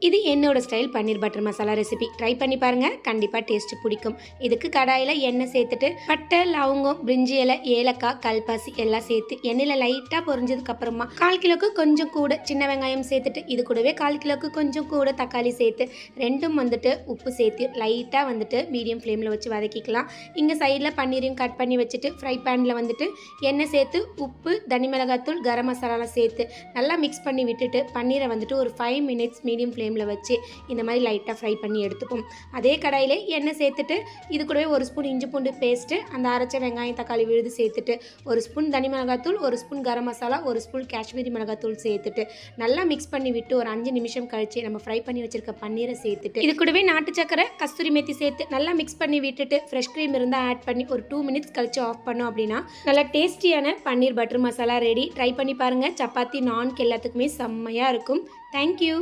இது என்னோட ஸ்டைல் பன்னீர் butter masala recipe. Try பண்ணி பாருங்க, கண்டிப்பாக டேஸ்ட் பிடிக்கும். இதுக்கு கடாயில் எண்ணெய் சேர்த்துட்டு பட்டை, லவங்கம், பிரிஞ்சி இலை, ஏலக்காய், கல்பாசி எல்லாம் சேர்த்து எண்ணெயில் லைட்டாக பொரிஞ்சதுக்கு அப்புறமா 1/4 கிலோக்கு கொஞ்சம் கூட சின்ன வெங்காயம் சேர்த்துட்டு இது கூடவே 1/4 கிலோக்கு கொஞ்சம் கூட தக்காளி சேர்த்து ரெண்டும் உப்பு சேர்த்து லைட்டாக மீடியம் ஃப்ளேமில் வச்சு வதக்கிக்கலாம். இங்கே சைடில் பன்னீரையும் கட் பண்ணி வச்சுட்டு ஃப்ரை பேனில் எண்ணெய் சேர்த்து உப்பு, தனி மிளகாத்தூள், கரம் மசாலாலாம் சேர்த்து நல்லா மிக்ஸ் பண்ணி விட்டுட்டு பன்னீரை ஒரு 5 மினிட்ஸ் மீடியம் ஃப்ளேமில் வச்சு இந்த மாதிரி லைட்டாக ஃப்ரை பண்ணி எடுத்துப்போம். அதே கடாயிலே எண்ணெய் சேர்த்துட்டு இது கூடவே 1 ஸ்பூன் இஞ்சி பூண்டு பேஸ்ட்டு, அந்த அரைச்ச வெங்காயம் தக்காளி விழுது சேர்த்துட்டு 1 ஸ்பூன் தனி மிளகாத்தூள், 1 ஸ்பூன் கரம் மசாலா, 1 ஸ்பூன் காஷ்மீரி மிளகாத்தூள் சேர்த்துட்டு நல்லா மிக்ஸ் பண்ணி விட்டு ஒரு 5 நிமிஷம் கழிச்சு நம்ம ஃப்ரை பண்ணி வச்சிருக்க பன்னீரை சேர்த்துட்டு இது கூடவே நாட்டு சக்கரை, கஸ்தூரி மேத்தி சேர்த்து நல்லா மிக்ஸ் பண்ணி விட்டுட்டு ஃப்ரெஷ் க்ரீம் இருந்தால் ஆட் பண்ணி ஒரு 2 மினிட்ஸ் கழிச்சு ஆஃப் பண்ணோம் அப்படின்னா நல்லா டேஸ்டியான பன்னீர் பட்டர் மசாலா ரெடி. ட்ரை பண்ணி பாருங்கள். சப்பாத்தி, நான்க்கு எல்லாத்துக்குமே செம்மையாக இருக்கும். தேங்க்யூ.